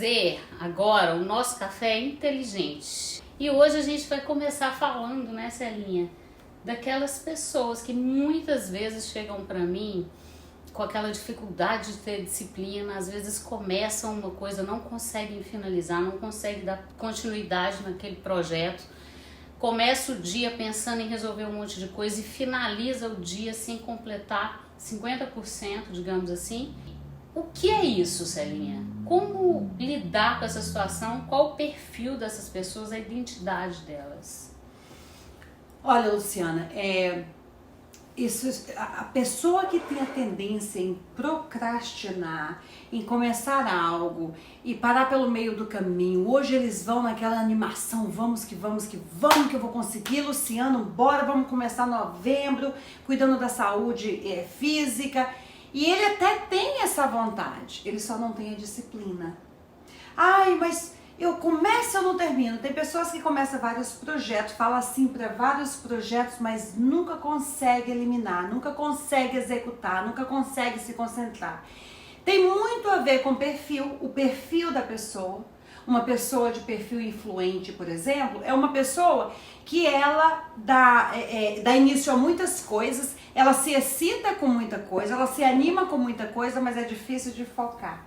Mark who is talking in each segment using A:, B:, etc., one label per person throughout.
A: trazer agora o nosso café inteligente. E hoje a gente vai começar falando, né, Celinha, daquelas pessoas que muitas vezes chegam para mim com aquela dificuldade de ter disciplina, às vezes começam uma coisa, não conseguem finalizar, não conseguem dar continuidade naquele projeto, começa o dia pensando em resolver um monte de coisa e finaliza o dia sem completar 50%, digamos assim. O que é isso, Celinha? Como lidar com essa situação? Qual o perfil dessas pessoas, a identidade delas?
B: Olha, Luciana, a pessoa que tem a tendência em procrastinar, em começar algo e parar pelo meio do caminho, hoje eles vão naquela animação, vamos que eu vou conseguir, Luciano, bora, vamos começar novembro, cuidando da saúde física, e ele até tem essa vontade, ele só não tem a disciplina. Ai, mas eu começo ou não termino. Tem pessoas que começam vários projetos, falam assim para vários projetos, mas nunca consegue eliminar, nunca consegue executar, nunca consegue se concentrar. Tem muito a ver com o perfil da pessoa. Uma pessoa de perfil influente, por exemplo, é uma pessoa que ela dá início a muitas coisas, ela se excita com muita coisa, ela se anima com muita coisa, mas é difícil de focar.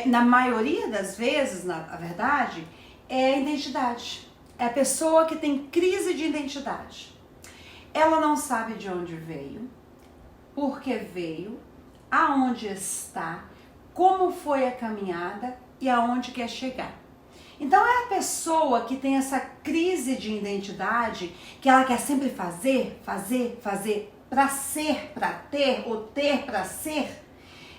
B: Na maioria das vezes, na verdade, é a identidade. É a pessoa que tem crise de identidade. Ela não sabe de onde veio, por que veio, aonde está, como foi a caminhada e aonde quer chegar. Então é a pessoa que tem essa crise de identidade, que ela quer sempre fazer para ser, para ter, ou ter para ser.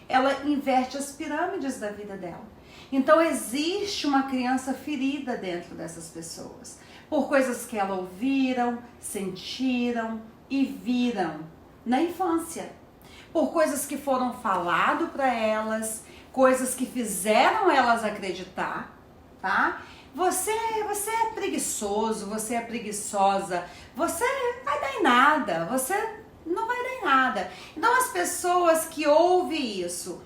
B: Ela inverte as pirâmides da vida dela. Então existe uma criança ferida dentro dessas pessoas, por coisas que elas ouviram, sentiram e viram na infância, por coisas que foram falado para elas, coisas que fizeram elas acreditar, tá? Você é preguiçoso, você é preguiçosa, você vai dar em nada, você não vai dar em nada. Então as pessoas que ouvem isso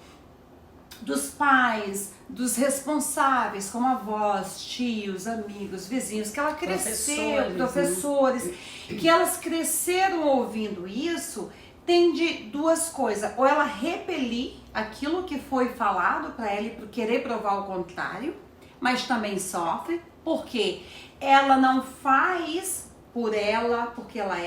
B: dos pais, dos responsáveis, como avós, tios, amigos, vizinhos, que ela cresceu, professores, que elas cresceram ouvindo isso, tem de duas coisas: ou ela repelir aquilo que foi falado para ela e querer provar o contrário, mas também sofre, porque ela não faz por ela, porque ela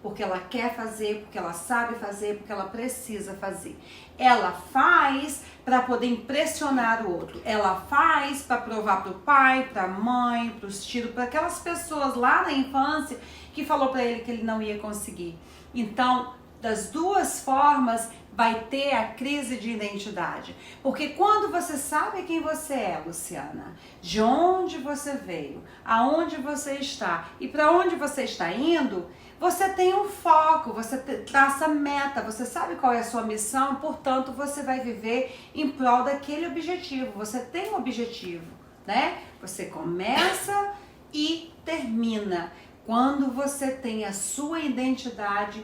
B: porque ela quer fazer, porque ela sabe fazer, porque ela precisa fazer. Ela faz para poder impressionar o outro. Ela faz para provar para o pai, para a mãe, para os tios, para aquelas pessoas lá na infância que falou para ele que ele não ia conseguir. Então, das duas formas, vai ter a crise de identidade. Porque quando você sabe quem você é, Luciana, de onde você veio, aonde você está e para onde você está indo, você tem um foco, você traça meta, você sabe qual é a sua missão, portanto você vai viver em prol daquele objetivo. Você tem um objetivo, né? Você começa e termina. Quando você tem a sua identidade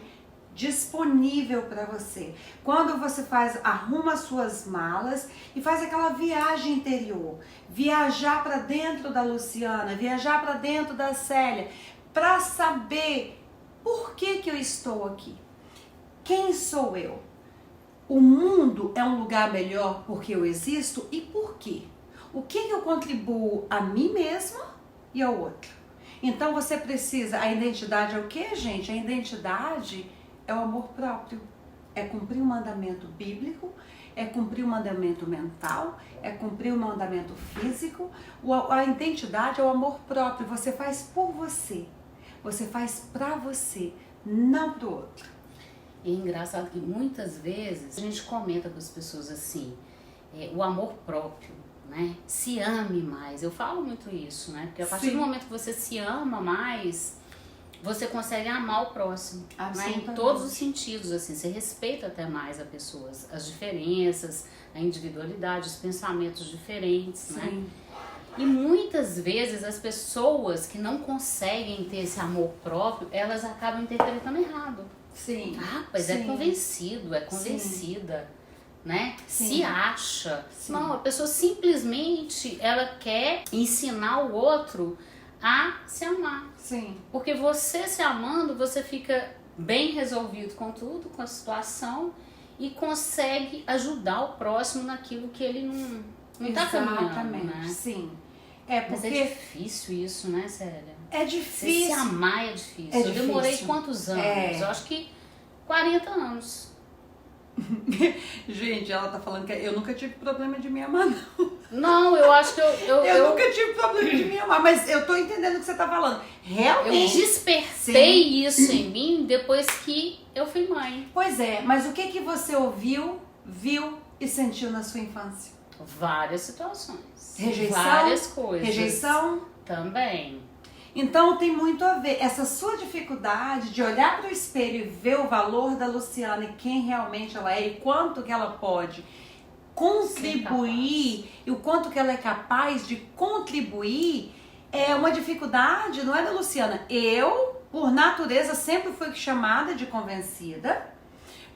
B: disponível para você, quando você arruma suas malas e faz aquela viagem interior, viajar para dentro da Luciana, viajar para dentro da Célia, para saber por que eu estou aqui, quem sou eu, o mundo é um lugar melhor porque eu existo e por quê, o que eu contribuo a mim mesma e ao outro. Então você precisa, a identidade é o que, gente? A identidade é o amor próprio, é cumprir o mandamento bíblico, é cumprir o mandamento mental, é cumprir o mandamento físico. A identidade é o amor próprio, você faz por você, você faz pra você, não pro outro.
A: E é engraçado que muitas vezes a gente comenta com as pessoas assim, o amor próprio, né? Se ame mais, eu falo muito isso, né? Porque a partir do momento que você se ama mais, você consegue amar o próximo, né? Em todos os sentidos, assim, você respeita até mais a pessoas, as diferenças, a individualidade, os pensamentos diferentes, né? E muitas vezes as pessoas que não conseguem ter esse amor próprio, elas acabam interpretando errado.
B: Sim.
A: Ah, pois é convencido, é convencida. né?
B: Sim.
A: Se acha.
B: Sim.
A: Não, a pessoa simplesmente ela quer ensinar o outro a se amar.
B: Sim.
A: Porque você se amando, você fica bem resolvido com tudo, com a situação e consegue ajudar o próximo naquilo que ele não tá caminhando, né?
B: Sim.
A: Mas é difícil isso, né, Célia?
B: É
A: Você
B: difícil.
A: se amar é difícil.
B: É
A: Eu demorei
B: difícil.
A: quantos anos? Eu acho que 40 anos.
B: Gente, ela tá falando que eu nunca tive problema de me amar, não.
A: Não, eu acho que eu
B: nunca tive problema de me amar, mas eu tô entendendo o que você tá falando. Realmente.
A: Eu despertei isso em mim depois que eu fui mãe.
B: Pois é, mas o que você ouviu, viu e sentiu na sua infância?
A: Várias situações.
B: Rejeição?
A: Várias coisas.
B: Rejeição?
A: Também.
B: Então tem muito a ver. Essa sua dificuldade de olhar para o espelho e ver o valor da Luciana e quem realmente ela é e quanto que ela pode contribuir e o quanto que ela é capaz de contribuir é uma dificuldade, não é da Luciana. Eu, por natureza, sempre fui chamada de convencida.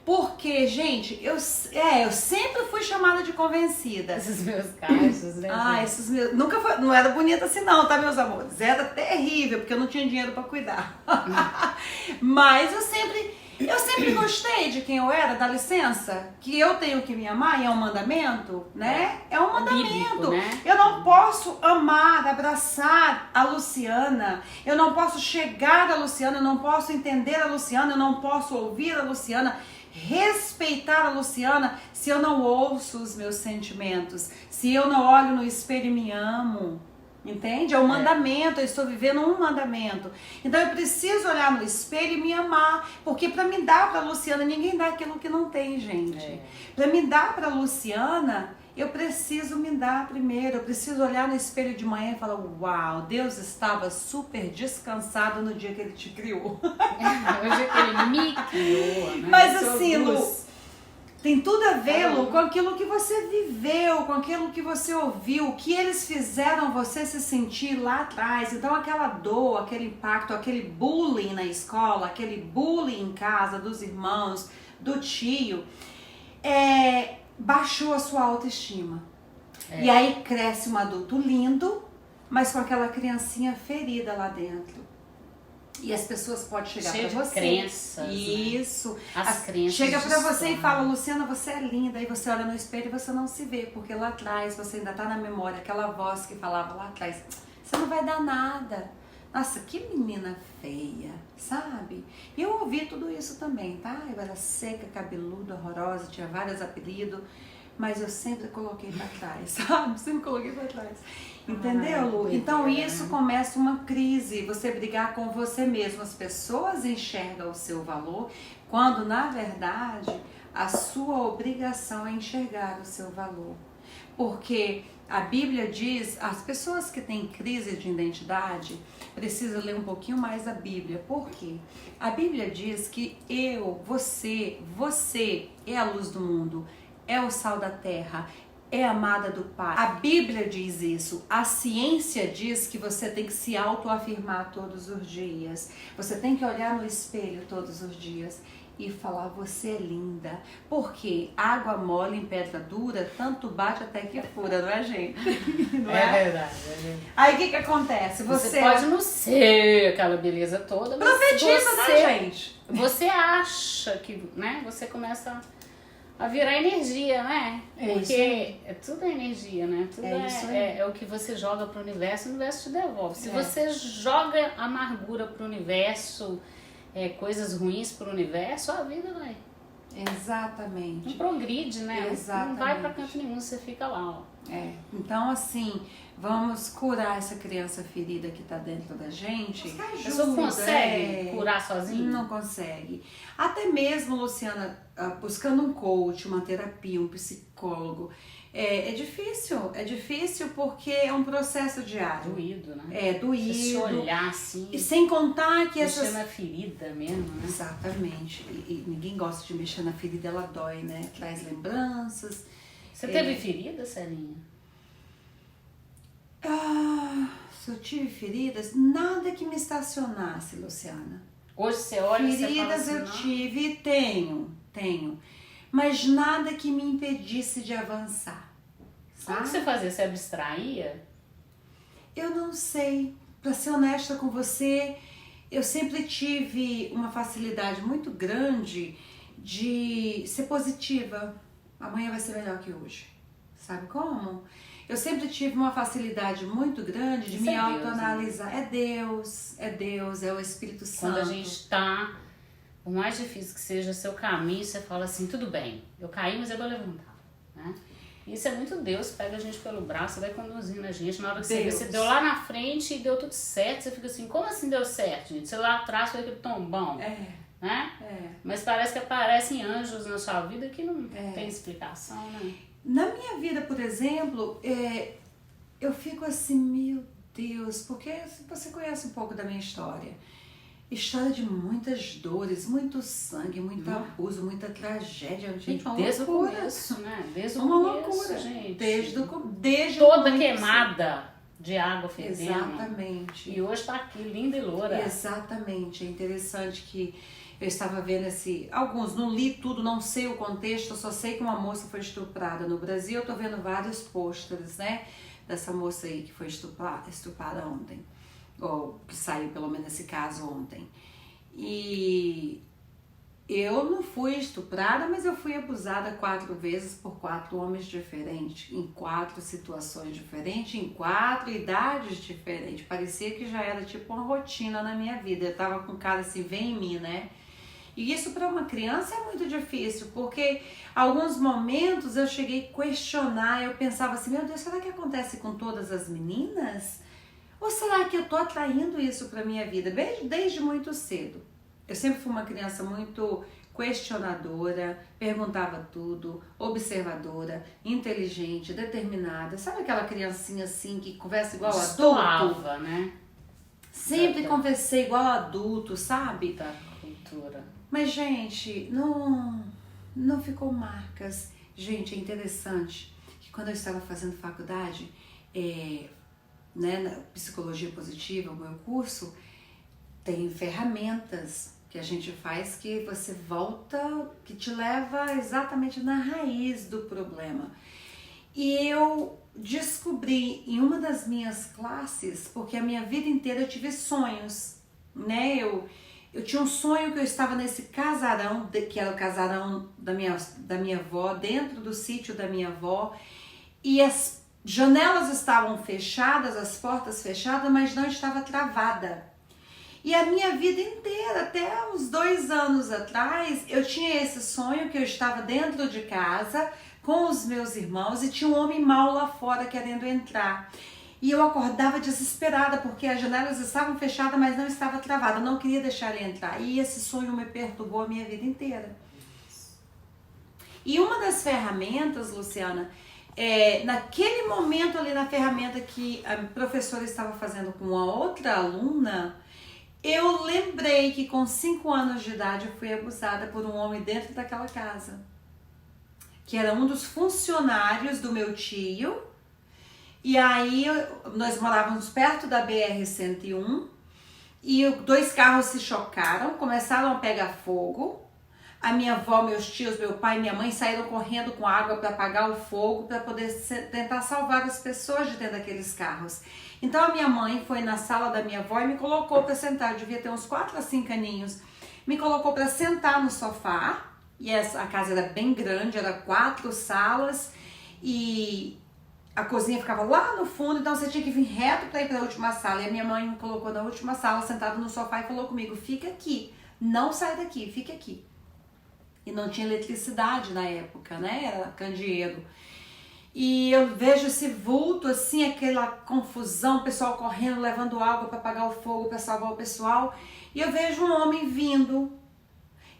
B: Porque, gente, eu sempre fui chamada de convencida.
A: Esses meus cachos, né?
B: Esses meus... Nunca foi, não era bonita assim não, tá, meus amores? Era terrível, porque eu não tinha dinheiro pra cuidar. Mas eu sempre gostei de quem eu era, dá licença, que eu tenho que me amar e é um mandamento, né? É um mandamento.
A: Bíblico, né?
B: Eu não posso amar, abraçar a Luciana, eu não posso chegar a Luciana, eu não posso entender a Luciana, eu não posso ouvir a Luciana, respeitar a Luciana se eu não ouço os meus sentimentos, se eu não olho no espelho e me amo. Entende? É um mandamento, eu estou vivendo um mandamento. Então eu preciso olhar no espelho e me amar, porque para me dar para a Luciana, ninguém dá aquilo que não tem, gente. Para me dar para a Luciana, eu preciso me dar primeiro, eu preciso olhar no espelho de manhã e falar, uau, Deus estava super descansado no dia que Ele te criou.
A: Hoje que Ele me criou, né?
B: Mas assim, Lu, tem tudo a ver, Lu, com aquilo que você viveu, com aquilo que você ouviu, o que eles fizeram você se sentir lá atrás. Então aquela dor, aquele impacto, aquele bullying na escola, aquele bullying em casa dos irmãos, do tio, baixou a sua autoestima. E aí cresce um adulto lindo, mas com aquela criancinha ferida lá dentro. E as pessoas podem chegar para você.
A: Crenças,
B: isso.
A: Né? As crenças.
B: Chega para você e fala, Luciana, você é linda. Aí você olha no espelho e você não se vê, porque lá atrás você ainda tá na memória, aquela voz que falava lá atrás, você não vai dar nada. Nossa, que menina feia, sabe? E eu ouvi tudo isso também, tá? Eu era seca, cabeluda, horrorosa, tinha vários apelidos, mas eu sempre coloquei pra trás, sabe? Sempre coloquei pra trás. Entendeu, Lu? Então isso começa uma crise, você brigar com você mesmo. As pessoas enxergam o seu valor, quando na verdade a sua obrigação é enxergar o seu valor. Porque a Bíblia diz, as pessoas que têm crise de identidade precisam ler um pouquinho mais a Bíblia. Por quê? A Bíblia diz que você é a luz do mundo, é o sal da terra, é amada do Pai. A Bíblia diz isso. A ciência diz que você tem que se autoafirmar todos os dias. Você tem que olhar no espelho todos os dias e falar, você é linda. Porque água mole em pedra dura, tanto bate até que fura, não é, gente? Não
A: é verdade.
B: Aí o que acontece?
A: Você pode não ser aquela beleza toda, mas
B: profetiza, né, gente?
A: Você acha que, né? Você começa a virar energia, né? Porque tudo é energia, né? Tudo é o que você joga pro universo, o universo te devolve. Se você joga amargura pro universo, coisas ruins pro universo, a vida vai.
B: Exatamente.
A: Não progride, né?
B: Exatamente.
A: Não vai pra canto nenhum, você fica lá, ó.
B: Então assim, vamos curar essa criança ferida que tá dentro da gente.
A: A pessoa consegue curar sozinha?
B: Não consegue. Até mesmo, Luciana, buscando um coach, uma terapia, um psicólogo, é difícil porque é um processo diário.
A: Doído, né?
B: É doído.
A: Você se olhar assim.
B: E sem contar que
A: mexer na ferida mesmo, né?
B: Exatamente. E ninguém gosta de mexer na ferida, ela dói, né? Traz lembranças.
A: Você teve ferida, Celinha?
B: Se eu tive feridas, nada que me estacionasse, Luciana.
A: Hoje você olha e você fala assim,
B: feridas eu tive e tenho. mas nada que me impedisse de avançar.
A: Como que você fazia? Você abstraía?
B: Eu não sei. Para ser honesta com você, eu sempre tive uma facilidade muito grande de ser positiva. Amanhã vai ser melhor que hoje. Sabe como? Eu sempre tive uma facilidade muito grande de me autoanalisar. Né? É Deus, é o Espírito Santo.
A: Quando a gente tá, por mais difícil que seja seu caminho, você fala assim, tudo bem, eu caí, mas eu vou levantar, né? Isso é muito Deus, pega a gente pelo braço, vai conduzindo a gente. Na hora que você deu lá na frente e deu tudo certo, você fica assim, como assim deu certo, gente? Você lá atrás foi aquele tombão, né? Mas parece que aparecem anjos na sua vida que não tem explicação, né?
B: Na minha vida, por exemplo, eu fico assim, meu Deus, porque você conhece um pouco da minha história. História de muitas dores, muito sangue, muito abuso, muita tragédia. Gente,
A: desde o começo, né? Desde o começo,
B: loucura, gente. Desde
A: toda queimada de água fedendo.
B: Exatamente.
A: E hoje tá aqui, linda e loura.
B: Exatamente. É interessante que eu estava vendo alguns, não li tudo, não sei o contexto, eu só sei que uma moça foi estuprada no Brasil. Eu tô vendo vários pôsteres, né? Dessa moça aí que foi estuprada ontem. Ou que saiu pelo menos esse caso ontem. E eu não fui estuprada, mas eu fui abusada 4 vezes por 4 homens diferentes, em 4 situações diferentes, em 4 idades diferentes. Parecia que já era tipo uma rotina na minha vida. Eu tava com um cara assim, vem em mim, né? E isso para uma criança é muito difícil, porque alguns momentos eu cheguei a questionar, eu pensava assim, meu Deus, será que acontece com todas as meninas? Ou será que eu tô atraindo isso para minha vida? Desde muito cedo. Eu sempre fui uma criança muito questionadora, perguntava tudo, observadora, inteligente, determinada. Sabe aquela criancinha assim que conversa igual adulto?
A: Né?
B: Sempre conversei igual adulto, sabe?
A: Da cultura.
B: Mas, gente, não ficou marcas. Gente, é interessante que quando eu estava fazendo faculdade, né, na psicologia positiva, o meu curso, tem ferramentas que a gente faz que você volta, que te leva exatamente na raiz do problema. E eu descobri em uma das minhas classes, porque a minha vida inteira eu tive sonhos, né? Eu tinha um sonho que eu estava nesse casarão, que era o casarão da minha avó, dentro do sítio da minha avó, e as janelas estavam fechadas, as portas fechadas, mas não estava travada. E a minha vida inteira, até uns 2 anos atrás, eu tinha esse sonho que eu estava dentro de casa com os meus irmãos e tinha um homem mau lá fora querendo entrar. E eu acordava desesperada porque as janelas estavam fechadas, mas não estava travada. Eu não queria deixar ele entrar. E esse sonho me perturbou a minha vida inteira. E uma das ferramentas, Luciana, naquele momento ali na ferramenta que a professora estava fazendo com uma outra aluna, eu lembrei que com 5 anos de idade eu fui abusada por um homem dentro daquela casa, que era um dos funcionários do meu tio. E aí nós morávamos perto da BR-101 e 2 carros se chocaram, começaram a pegar fogo. A minha avó, meus tios, meu pai e minha mãe saíram correndo com água para apagar o fogo, para poder tentar salvar as pessoas de dentro daqueles carros. Então a minha mãe foi na sala da minha avó e me colocou para sentar. Eu devia ter uns 4 a 5 aninhos. Me colocou para sentar no sofá. E a casa era bem grande, era 4 salas e a cozinha ficava lá no fundo, então você tinha que vir reto para ir para a última sala. E a minha mãe me colocou na última sala, sentada no sofá e falou comigo, fica aqui, não sai daqui, fica aqui. E não tinha eletricidade na época, né? Era candeeiro. E eu vejo esse vulto, assim, aquela confusão, o pessoal correndo, levando água para apagar o fogo, para salvar o pessoal. E eu vejo um homem vindo.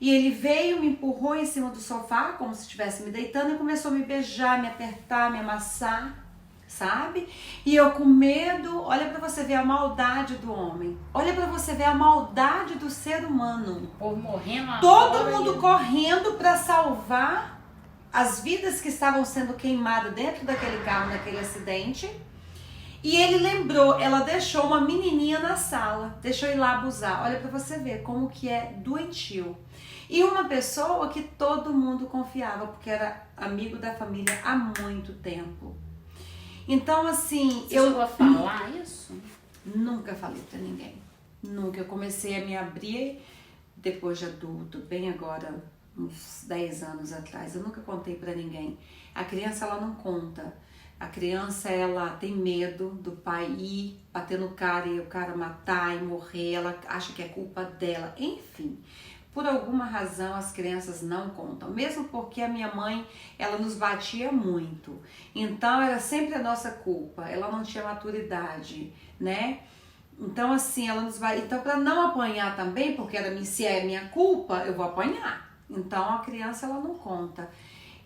B: E ele veio, me empurrou em cima do sofá, como se estivesse me deitando, e começou a me beijar, me apertar, me amassar, sabe? E eu com medo, olha pra você ver a maldade do homem. Olha pra você ver a maldade do ser humano.
A: O povo morrendo lá
B: todo mundo correndo pra salvar as vidas que estavam sendo queimadas dentro daquele carro, naquele acidente. E ele lembrou, ela deixou uma menininha na sala, deixou ir lá abusar. Olha pra você ver como que é doentio. E uma pessoa que todo mundo confiava, porque era amigo da família há muito tempo. Então, assim,
A: Você chegou a falar isso?
B: Nunca falei pra ninguém. Nunca. Eu comecei a me abrir depois de adulto, bem agora, uns 10 anos atrás. Eu nunca contei pra ninguém. A criança, ela não conta. A criança, ela tem medo do pai ir bater no cara e o cara matar e morrer. Ela acha que é culpa dela. Enfim, por alguma razão as crianças não contam. Mesmo porque a minha mãe, ela nos batia muito. Então, era sempre a nossa culpa. Ela não tinha maturidade, né? Então, assim, ela nos vai. Então, para não apanhar também, porque se é minha culpa, eu vou apanhar. Então, a criança, ela não conta.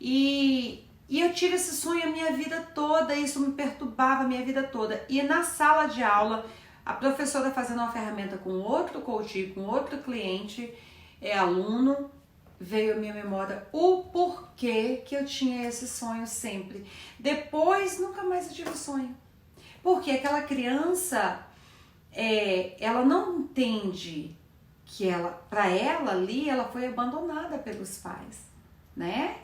B: E eu tive esse sonho a minha vida toda, isso me perturbava a minha vida toda. E na sala de aula, a professora fazendo uma ferramenta com outro coach, com outro cliente, aluno, veio a minha memória o porquê que eu tinha esse sonho sempre. Depois, nunca mais eu tive sonho. Porque aquela criança, ela não entende que para ela ali, ela foi abandonada pelos pais, né?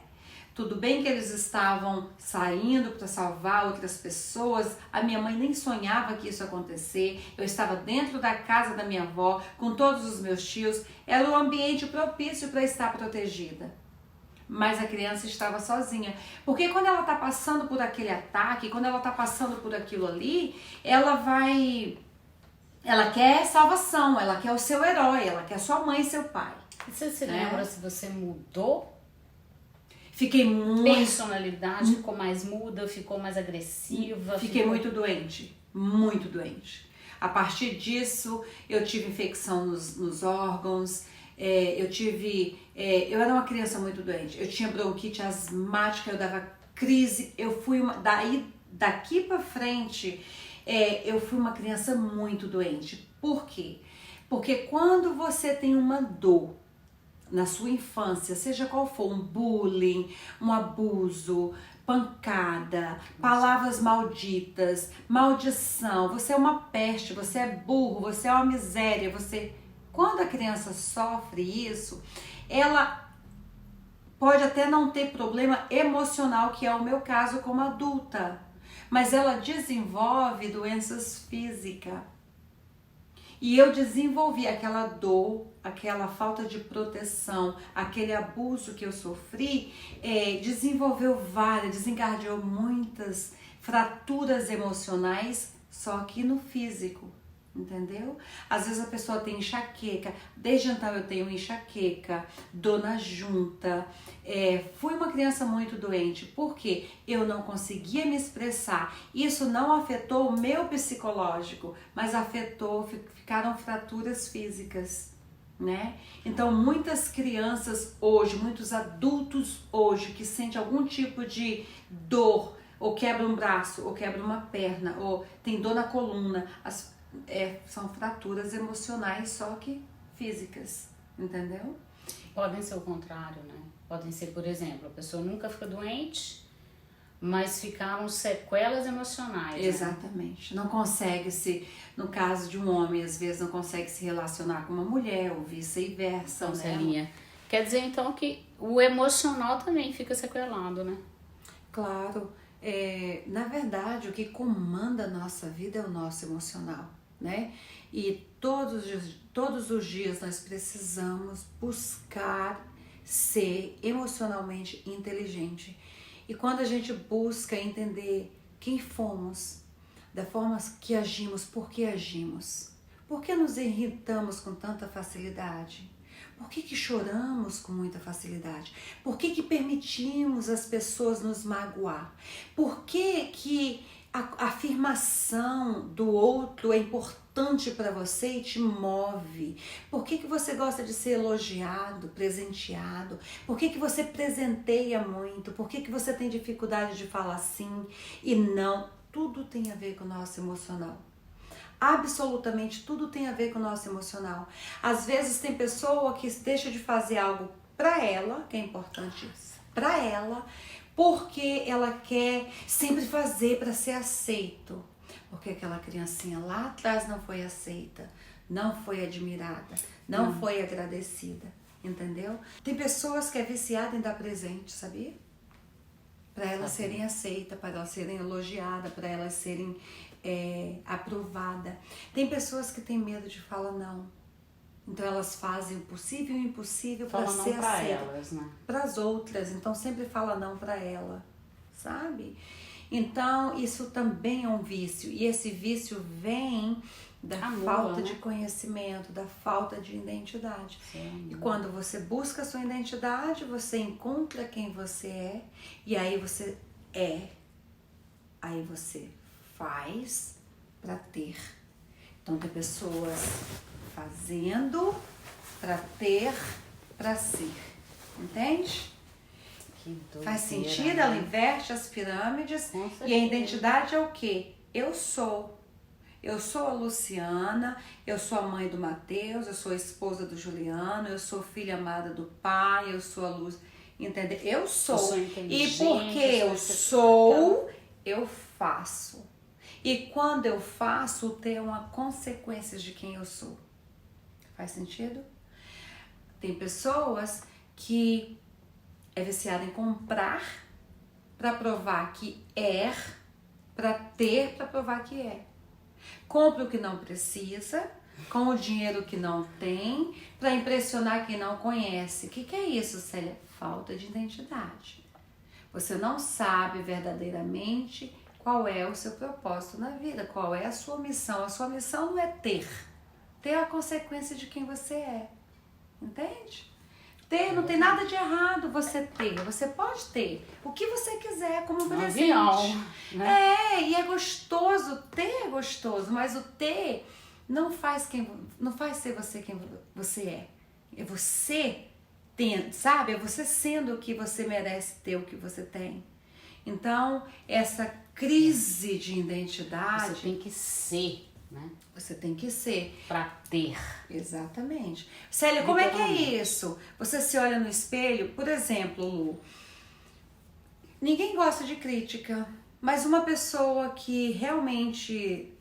B: Tudo bem que eles estavam saindo para salvar outras pessoas, a minha mãe nem sonhava que isso ia acontecer, eu estava dentro da casa da minha avó, com todos os meus tios, era um ambiente propício para estar protegida. Mas a criança estava sozinha, porque quando ela está passando por aquele ataque, quando ela está passando por aquilo ali, ela quer salvação, ela quer o seu herói, ela quer sua mãe e seu pai.
A: Você se lembra se você mudou?
B: Fiquei muito...
A: Personalidade ficou mais muda, ficou mais agressiva?
B: Fiquei muito doente, muito doente. A partir disso, eu tive infecção nos órgãos, eu era uma criança muito doente. Eu tinha bronquite asmática, eu dava crise, daqui pra frente, eu fui uma criança muito doente. Por quê? Porque quando você tem uma dor na sua infância, seja qual for, um bullying, um abuso, pancada, palavras malditas, maldição, você é uma peste, você é burro, você é uma miséria, Quando a criança sofre isso, ela pode até não ter problema emocional, que é o meu caso como adulta, mas ela desenvolve doenças físicas. E eu desenvolvi aquela dor, aquela falta de proteção, aquele abuso que eu sofri, desencadeou muitas fraturas emocionais, só que no físico, entendeu? Às vezes a pessoa tem enxaqueca, desde então eu tenho enxaqueca, dor na junta, fui uma criança muito doente, porque eu não conseguia me expressar. Isso não afetou o meu psicológico, mas ficaram fraturas físicas, né? Então muitas crianças hoje, muitos adultos hoje que sentem algum tipo de dor, ou quebra um braço, ou quebra uma perna, ou tem dor na coluna, são fraturas emocionais, só que físicas, entendeu?
A: Podem ser o contrário, né? Podem ser, por exemplo, a pessoa nunca fica doente, mas ficaram sequelas emocionais.
B: Exatamente. Né? Não consegue no caso de um homem, às vezes não consegue se relacionar com uma mulher, ou vice-versa.
A: Então, Celinha, quer dizer então que o emocional também fica sequelado, né?
B: Claro. Na verdade, o que comanda a nossa vida é o nosso emocional, né? E todos os dias nós precisamos buscar ser emocionalmente inteligente. E quando a gente busca entender quem fomos, da forma que agimos, por que agimos, por que nos irritamos com tanta facilidade, por que choramos com muita facilidade, por que permitimos as pessoas nos magoar, por que a afirmação do outro é importante para você e te move, por que você gosta de ser elogiado, presenteado, por que você presenteia muito, por que você tem dificuldade de falar sim e não. Tudo tem a ver com o nosso emocional. Absolutamente tudo tem a ver com o nosso emocional. Às vezes tem pessoa que deixa de fazer algo para ela, que é importante para ela, porque ela quer sempre fazer para ser aceito. Porque aquela criancinha lá atrás não foi aceita, não foi admirada, não foi agradecida. entendeu? Tem pessoas que é viciada em dar presente, sabia? Para elas serem aceitas, para elas serem elogiadas, para elas serem aprovadas. Tem pessoas que têm medo de falar não. Então elas fazem o possível e o impossível para ser aceitas, né? Para as outras, então sempre fala não para ela, sabe? Então isso também é um vício, e esse vício vem da falta de conhecimento, da falta de identidade. Sim. E quando você busca a sua identidade, você encontra quem você é, e aí você aí você faz para ter. Então tem pessoas fazendo para ter, para ser, entende?
A: Que doideira,
B: faz sentido, né? Ela inverte as pirâmides. E a identidade é o quê? Eu sou a Luciana, eu sou a mãe do Mateus, eu sou a esposa do Juliano, eu sou filha amada do pai, eu sou a luz, entendeu? Eu sou e porque eu sou, eu faço. E quando eu faço, tem uma consequência de quem eu sou. Faz sentido? Tem pessoas que é viciada em comprar para provar que para ter, para provar que é. Compra o que não precisa, com o dinheiro que não tem, para impressionar quem não conhece. O que é isso, Célia? Falta de identidade. Você não sabe verdadeiramente qual é o seu propósito na vida, qual é a sua missão. A sua missão não é ter é a consequência de quem você é, entende? Ter, não tem nada de errado você ter, você pode ter o que você quiser como presente. Né? E é gostoso, ter é gostoso, mas o ter não faz ser você quem você é. É você tendo, sabe? É você sendo o que você merece ter, o que você tem. Então, essa crise de identidade...
A: Você tem que ser, né?
B: Você tem que ser.
A: Pra ter.
B: Exatamente. Célia, como é que é isso? Você se olha no espelho, por exemplo, Lu, ninguém gosta de crítica, mas uma pessoa que realmente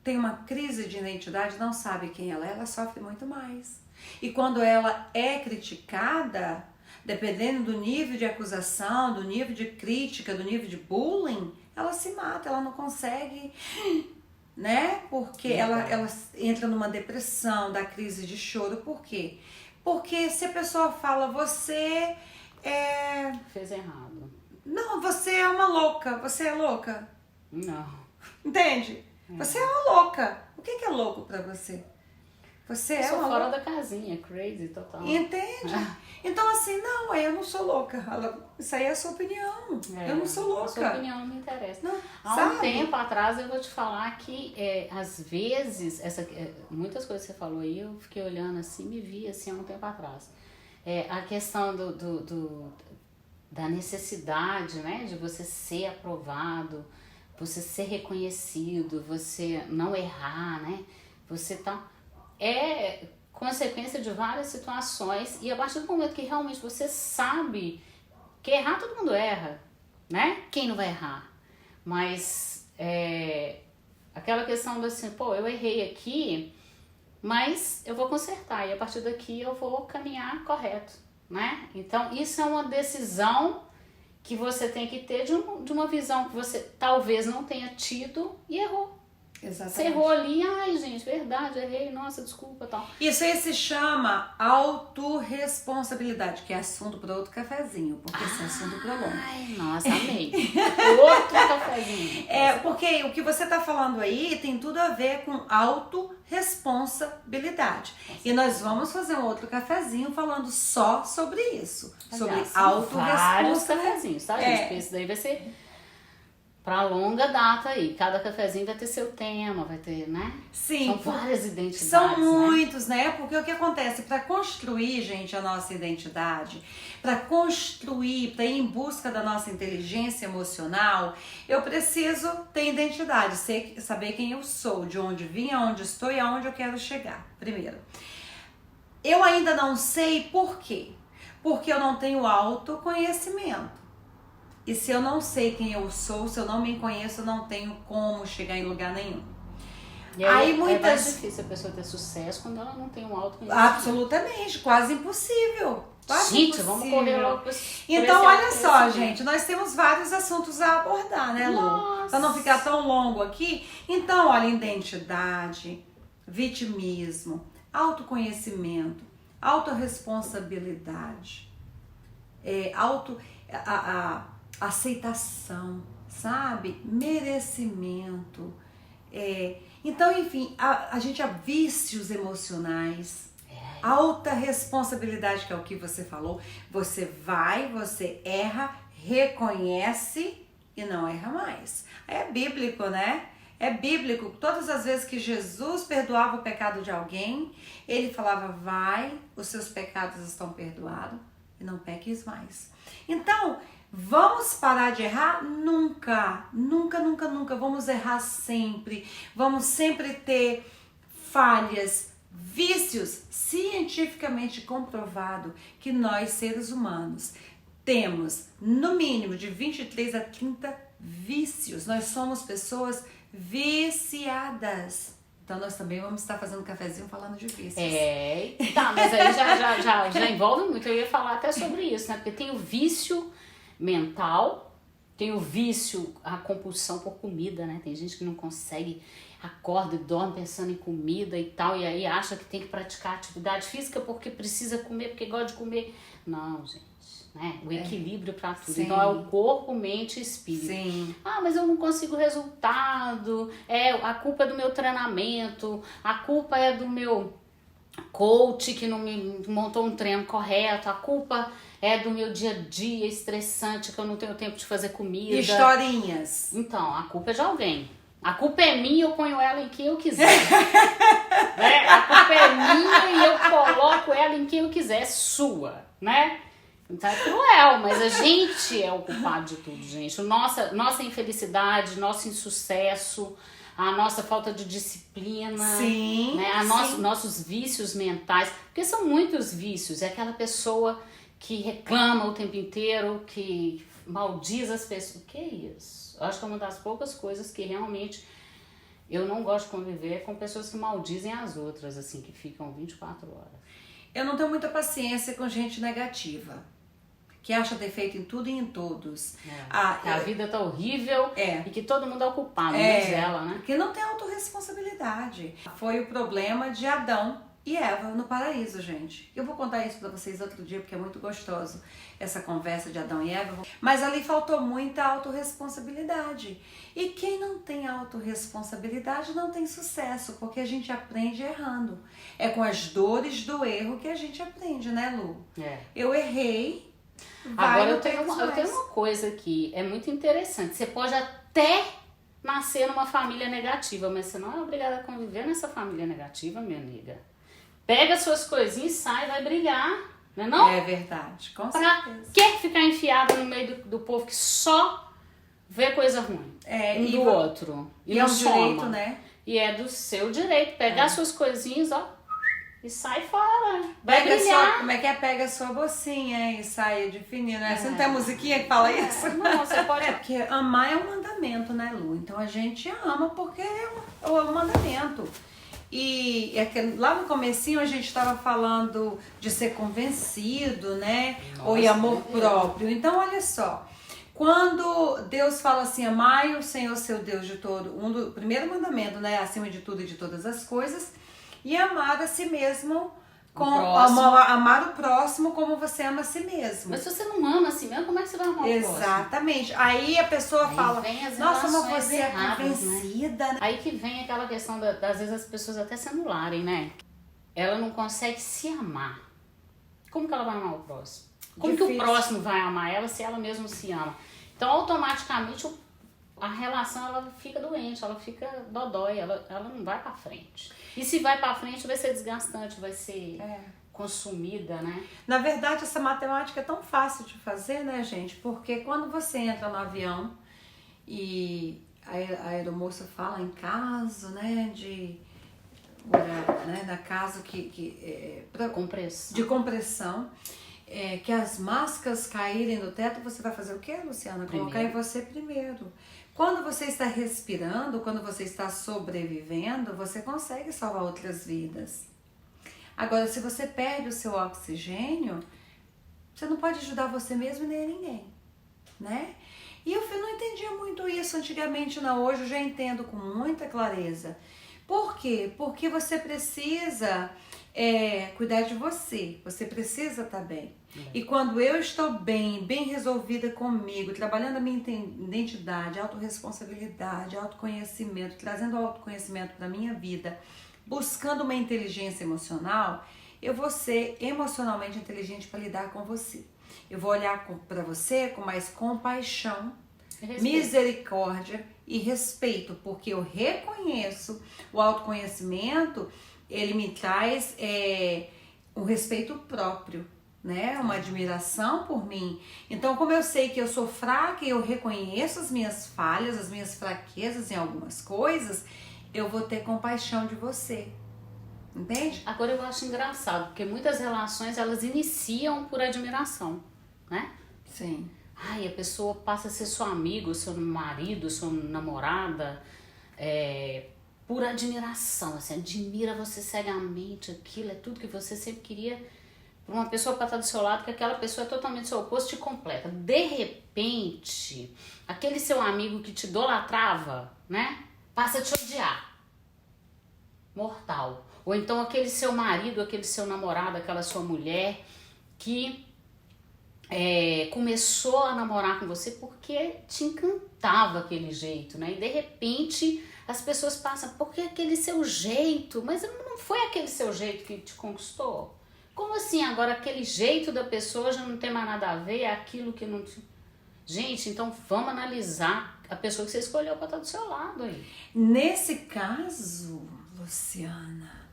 B: tem uma crise de identidade, não sabe quem ela sofre muito mais. E quando ela é criticada, dependendo do nível de acusação, do nível de crítica, do nível de bullying, ela se mata, ela não consegue... né? Porque ela entra numa depressão, da crise de choro. Por quê? Porque se a pessoa fala, você
A: fez errado.
B: Não, você é uma louca. Você é louca.
A: Não.
B: Entende? Você é uma louca. O que é louco pra você? Você é uma
A: fora da casinha, crazy total.
B: Entende? Então assim, não, eu não sou louca. Isso aí é a sua opinião. Eu não sou louca. A
A: sua opinião não me interessa.
B: Não,
A: há um tempo atrás eu vou te falar que às vezes, muitas coisas que você falou aí, eu fiquei olhando assim, me vi assim há um tempo atrás. A questão da necessidade, né, de você ser aprovado, você ser reconhecido, você não errar, né? Você tá... É consequência de várias situações, e a partir do momento que realmente você sabe que errar, todo mundo erra, né? Quem não vai errar? Mas aquela questão do assim, pô, eu errei aqui, mas eu vou consertar, e a partir daqui eu vou caminhar correto, né? Então isso é uma decisão que você tem que ter de uma visão que você talvez não tenha tido e errou.
B: Exatamente.
A: Você errou ali, ai gente, verdade, errei, nossa, desculpa, tal.
B: Isso aí se chama autorresponsabilidade, que é assunto para outro cafezinho, porque esse assunto prolonga.
A: Ai, nossa, amei. Outro cafezinho.
B: Porque o que você está falando aí tem tudo a ver com autorresponsabilidade. E nós vamos fazer um outro cafezinho falando só sobre isso. Sobre autorresponsabilidade.
A: Vários cafezinhos, tá, gente? Porque esse daí vai ser... Pra longa data aí, cada cafezinho vai ter seu tema, vai ter, né?
B: Sim.
A: São várias identidades,
B: são muitos, né? Porque o que acontece? Para construir, gente, a nossa identidade, para construir, para ir em busca da nossa inteligência emocional, eu preciso ter identidade, saber quem eu sou, de onde vim, aonde estou e aonde eu quero chegar. Primeiro, eu ainda não sei por quê. Porque eu não tenho autoconhecimento. E se eu não sei quem eu sou, se eu não me conheço, eu não tenho como chegar em lugar nenhum.
A: E aí é mais difícil a pessoa ter sucesso quando ela não tem um autoconhecimento.
B: Absolutamente, quase impossível. Quase
A: gente,
B: impossível.
A: Vamos correr logo pra
B: Então, olha só, gente, nós temos vários assuntos a abordar, né, Lu?
A: Nossa.
B: Pra não ficar tão longo aqui. Então, olha, identidade, vitimismo, autoconhecimento, autorresponsabilidade, aceitação, sabe? Merecimento. Então, enfim, a gente há vícios emocionais, alta responsabilidade, que é o que você falou. Você erra, reconhece e não erra mais. É bíblico, né? É bíblico. Todas as vezes que Jesus perdoava o pecado de alguém, ele falava, os seus pecados estão perdoados e não peques mais. Então, vamos parar de errar? Nunca, nunca, nunca, nunca. Vamos errar sempre. Vamos sempre ter falhas, vícios. Cientificamente comprovado que nós, seres humanos, temos no mínimo de 23 a 30 vícios. Nós somos pessoas viciadas. Então nós também vamos estar fazendo um cafezinho falando de vícios.
A: Tá, mas aí já envolve muito. Eu ia falar até sobre isso, né? Porque tem o vício mental, tem o vício, a compulsão por comida, né? Tem gente que não consegue, acorda e dorme pensando em comida e tal, e aí acha que tem que praticar atividade física porque precisa comer, porque gosta de comer. Não, gente. Né? O equilíbrio para tudo.
B: Sim.
A: Então é o corpo, mente e espírito.
B: Sim.
A: Mas eu não consigo resultado, a culpa é do meu treinamento, a culpa é do meu coach que não me montou um treino correto, a culpa é do meu dia a dia estressante que eu não tenho tempo de fazer comida.
B: Historinhas.
A: Então, a culpa é de alguém. A culpa é minha, eu ponho ela em quem eu quiser. Né? A culpa é minha e eu coloco ela em quem eu quiser, é sua, né? Então é cruel, mas a gente é o culpado de tudo, gente. Nossa infelicidade, nosso insucesso, a nossa falta de disciplina,
B: sim,
A: né? Nossos vícios mentais, porque são muitos vícios. É aquela pessoa que reclama o tempo inteiro, que maldiz as pessoas. O que é isso? Eu acho que é uma das poucas coisas que realmente eu não gosto de conviver com pessoas que maldizem as outras, assim, que ficam 24 horas.
B: Eu não tenho muita paciência com gente negativa, que acha defeito em tudo e em todos.
A: Que a vida tá horrível e que todo mundo é o culpado, menos ela, né?
B: Que não tem autorresponsabilidade. Foi o problema de Adão e Eva no paraíso, gente. Eu vou contar isso pra vocês outro dia, porque é muito gostoso essa conversa de Adão e Eva. Mas ali faltou muita autorresponsabilidade. E quem não tem autorresponsabilidade não tem sucesso, porque a gente aprende errando. É com as dores do erro que a gente aprende, né, Lu? Eu errei.
A: Agora eu tenho uma coisa aqui, é muito interessante. Você pode até nascer numa família negativa, mas você não é obrigada a conviver nessa família negativa, minha amiga. Pega suas coisinhas e sai, vai brilhar, não é não?
B: É verdade, com
A: certeza. Pra que ficar enfiada no meio do povo que só vê coisa ruim do outro?
B: E é um direito, né?
A: E é do seu direito, pegar suas coisinhas, e sai fora. Vai brilhar.
B: Como é que é? Pega a sua bolsinha e saia de fininho, né? Você não tem a musiquinha que fala isso?
A: Não, você pode...
B: Porque amar é um mandamento, né, Lu? Então a gente ama porque é um mandamento. E lá no comecinho a gente estava falando de ser convencido, né? Ou em amor próprio. Então, olha só. Quando Deus fala assim, amai o Senhor seu Deus de todo... O primeiro mandamento, né? Acima de tudo e de todas as coisas... E amar a si mesmo, amar o próximo como você ama a si mesmo.
A: Mas se você não ama a si mesmo, como é que você vai amar o próximo?
B: Exatamente. Aí a pessoa fala, nossa, mas você é convencida.
A: Né? Aí que vem aquela questão, das vezes as pessoas até se anularem, né? Ela não consegue se amar. Como que ela vai amar o próximo? Como que o próximo vai amar ela se ela mesma se ama? Então, automaticamente, a relação ela fica doente, ela fica dodói, ela não vai pra frente. E se vai pra frente vai ser desgastante, vai ser consumida, né?
B: Na verdade, essa matemática é tão fácil de fazer, né, gente? Porque quando você entra no avião e a aeromoça fala em caso, né, da caso de compressão, que as máscaras caírem do teto, você vai fazer o quê, Luciana? Colocar em você primeiro. Quando você está respirando, quando você está sobrevivendo, você consegue salvar outras vidas. Agora, se você perde o seu oxigênio, você não pode ajudar você mesmo nem a ninguém, né? E eu não entendia muito isso antigamente, não. Hoje eu já entendo com muita clareza. Por quê? Porque você precisa cuidar de você. Você precisa estar bem. E quando eu estou bem resolvida comigo, trabalhando a minha identidade, autorresponsabilidade, autoconhecimento, trazendo o autoconhecimento para a minha vida, buscando uma inteligência emocional, eu vou ser emocionalmente inteligente para lidar com você. Eu vou olhar para você com mais compaixão, misericórdia e respeito, porque eu reconheço o autoconhecimento, ele me traz um respeito próprio, né? Uma admiração por mim. Então, como eu sei que eu sou fraca e eu reconheço as minhas falhas, as minhas fraquezas em algumas coisas, eu vou ter compaixão de você. Entende?
A: Agora eu acho engraçado, porque muitas relações elas iniciam por admiração, né?
B: Sim.
A: Ai, a pessoa passa a ser seu amigo, seu marido, sua namorada, por admiração, assim, admira você cegamente, aquilo é tudo que você sempre queria para uma pessoa para estar do seu lado, que aquela pessoa é totalmente seu oposto e te completa. De repente, aquele seu amigo que te idolatrava, né, passa a te odiar. Mortal. Ou então aquele seu marido, aquele seu namorado, aquela sua mulher que começou a namorar com você porque te encantava aquele jeito, né? E de repente as pessoas passam, porque aquele seu jeito, mas não foi aquele seu jeito que te conquistou. Como assim? Agora aquele jeito da pessoa já não tem mais nada a ver, é aquilo que não te... Gente, então vamos analisar a pessoa que você escolheu para estar do seu lado aí.
B: Nesse caso, Luciana,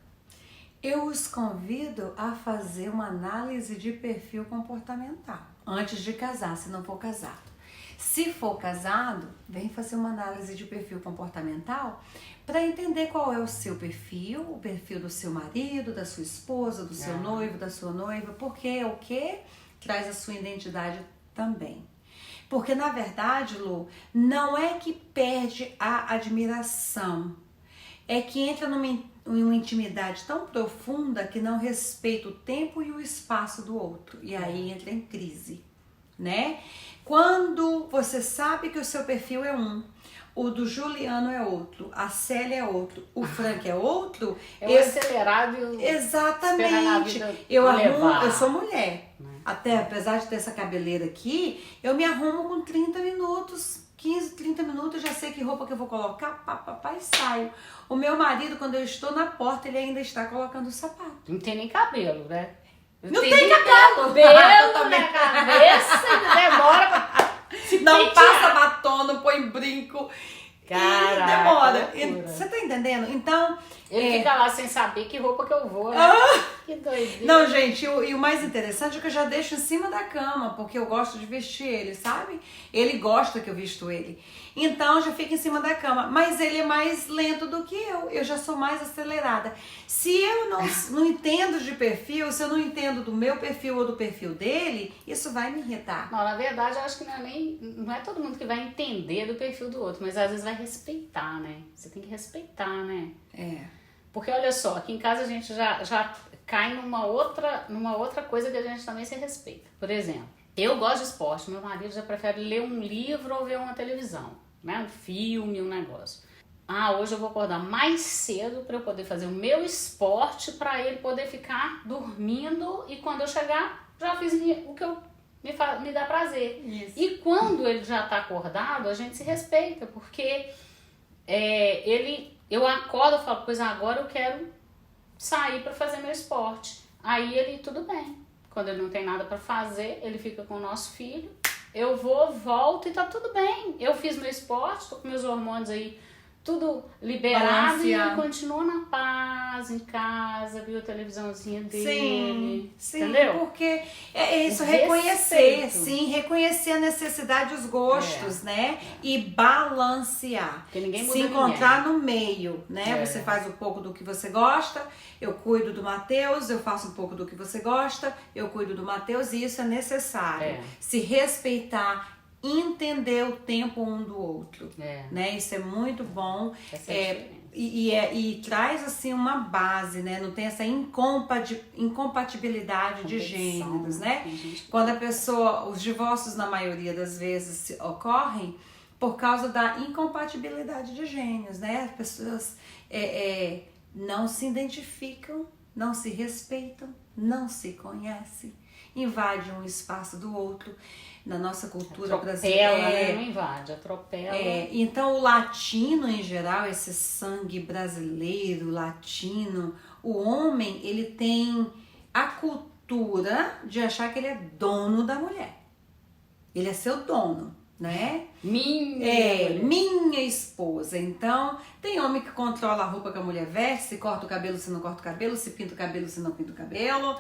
B: eu os convido a fazer uma análise de perfil comportamental antes de casar, se não for casado. Se for casado, vem fazer uma análise de perfil comportamental para entender qual é o seu perfil, o perfil do seu marido, da sua esposa, do seu noivo, da sua noiva, porque é o que traz a sua identidade também. Porque na verdade, Lu, não é que perde a admiração, é que entra numa intimidade tão profunda que não respeita o tempo e o espaço do outro. E aí entra em crise, né? Quando você sabe que o seu perfil é um, o do Juliano é outro, a Célia é outro, o Frank é outro...
A: o acelerado e o...
B: Exatamente. Eu sou mulher. Até, apesar de ter essa cabeleira aqui, eu me arrumo com 30 minutos... 15, 30 minutos, eu já sei que roupa que eu vou colocar, e saio. O meu marido, quando eu estou na porta, ele ainda está colocando o sapato.
A: Não tem nem cabelo, né?
B: Não tem cabelo!
A: Cabelo na cabeça e demora pra se
B: não
A: pentear.
B: Passa batom, não põe brinco.
A: Caraca,
B: demora.
A: loucura.
B: Você tá entendendo? Então...
A: Ele fica lá sem saber que roupa que eu vou, né? Que doideira.
B: Não, gente, e o mais interessante é que eu já deixo em cima da cama, porque eu gosto de vestir ele, sabe? Ele gosta que eu visto ele. Então, já fica em cima da cama. Mas ele é mais lento do que eu já sou mais acelerada. Se eu não entendo de perfil, se eu não entendo do meu perfil ou do perfil dele, isso vai me irritar.
A: Não, na verdade, eu acho que não é todo mundo que vai entender do perfil do outro, mas às vezes vai respeitar, né? Você tem que respeitar, né? Porque olha só, aqui em casa a gente já cai numa outra coisa que a gente também se respeita. Por exemplo, eu gosto de esporte, meu marido já prefere ler um livro ou ver uma televisão, né? Um filme, um negócio. Hoje eu vou acordar mais cedo para eu poder fazer o meu esporte, para ele poder ficar dormindo e quando eu chegar já fiz o que me dá prazer.
B: Isso.
A: E quando ele já está acordado, a gente se respeita, porque eu acordo e falo, pois agora eu quero sair para fazer meu esporte. Aí ele, tudo bem. Quando ele não tem nada para fazer, ele fica com o nosso filho. Eu volto e tá tudo bem. Eu fiz meu esporte, tô com meus hormônios aí tudo liberado e ele continua na paz, em casa, viu a televisãozinha dele.
B: Sim,
A: entendeu?
B: Porque é isso, reconhecer a necessidade e os gostos, né? E balancear.
A: Porque ninguém muda
B: se encontrar no meio, né? Você faz um pouco do que você gosta, eu cuido do Matheus, eu faço um pouco do que você gosta, eu cuido do Matheus e isso é necessário. Se respeitar, entender o tempo um do outro, né? Isso é muito bom.
A: Essa é a diferença.
B: E traz assim uma base, né? Não tem essa incompatibilidade de gêneros, né? Quando a pessoa, os divórcios na maioria das vezes ocorrem por causa da incompatibilidade de gêneros, né? As pessoas não se identificam, não se respeitam, não se conhecem, invadem um espaço do outro. Na nossa cultura brasileira.
A: Né? Não invade, atropela.
B: Então o latino em geral, esse sangue brasileiro, latino, o homem, ele tem a cultura de achar que ele é dono da mulher. Ele é seu dono, né? Minha esposa. Então, tem homem que controla a roupa que a mulher veste, se corta o cabelo, se não corta o cabelo, se pinta o cabelo, se não pinta o cabelo.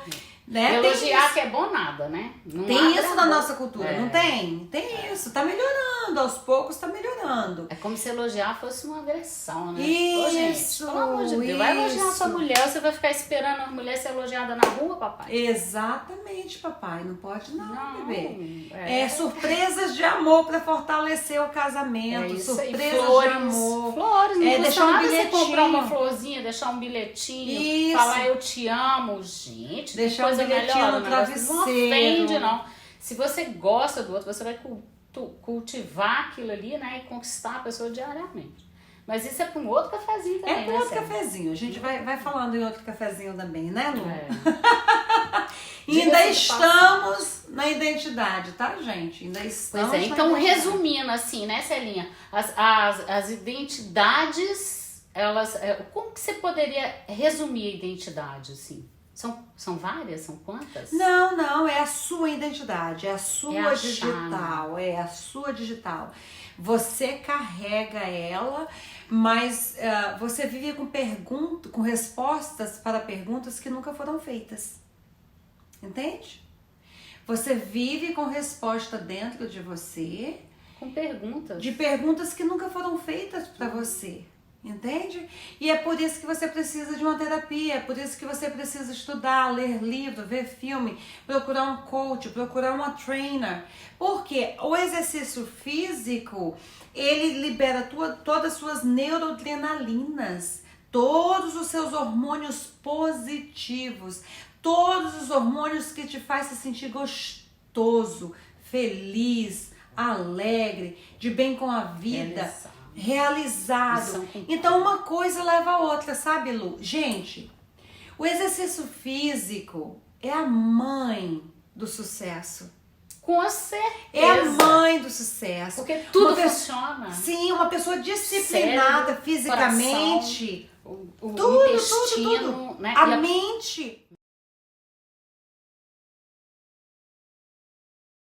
B: Né?
A: Elogiar que é bom nada, né? Não
B: tem isso na nossa cultura, não tem? Tem isso, tá melhorando, aos poucos tá melhorando.
A: É como se elogiar fosse uma agressão, né?
B: Isso,
A: gente, pelo amor de Deus, vai elogiar a sua mulher, você vai ficar esperando a mulher ser elogiada na rua, papai?
B: Exatamente, papai, não pode não, bebê. Surpresas de amor pra fortalecer o casamento, surpresas
A: flores,
B: de amor.
A: Flores, não
B: deixar um
A: bilhetinho. Você comprar uma florzinha, deixar um bilhetinho, falar eu te amo, gente.
B: Deixar um bilhetinho no travesseiro.
A: Não ofende, não. Se você gosta do outro, você vai cultivar aquilo ali, né? E conquistar a pessoa diariamente. Mas isso é para um outro cafezinho também,
B: para outro cafezinho. A gente vai falando em outro cafezinho também, né, Lu? E ainda estamos na identidade, tá, gente? Ainda estamos na
A: então,
B: identidade.
A: Resumindo assim, né, Celinha? As identidades, elas... Como que você poderia resumir a identidade, assim? São várias? São quantas?
B: Não, é a sua identidade, é a sua digital, é a sua digital. Você carrega ela, mas você vive com respostas para perguntas que nunca foram feitas. Entende? Você vive com resposta dentro de você.
A: Com perguntas.
B: De perguntas que nunca foram feitas para você. Entende? E é por isso que você precisa de uma terapia, é por isso que você precisa estudar, ler livro, ver filme, procurar um coach, procurar uma trainer. Porque o exercício físico, ele libera todas as suas neuroadrenalinas, todos os seus hormônios positivos, todos os hormônios que te fazem se sentir gostoso, feliz, alegre, de bem com a vida. Realizado. Então uma coisa leva a outra, sabe, Lu? Gente, o exercício físico é a mãe do sucesso.
A: Com certeza.
B: É a mãe do sucesso.
A: Porque tudo funciona.
B: Sim, uma pessoa disciplinada fisicamente.
A: Coração, tudo.
B: Né? A mente.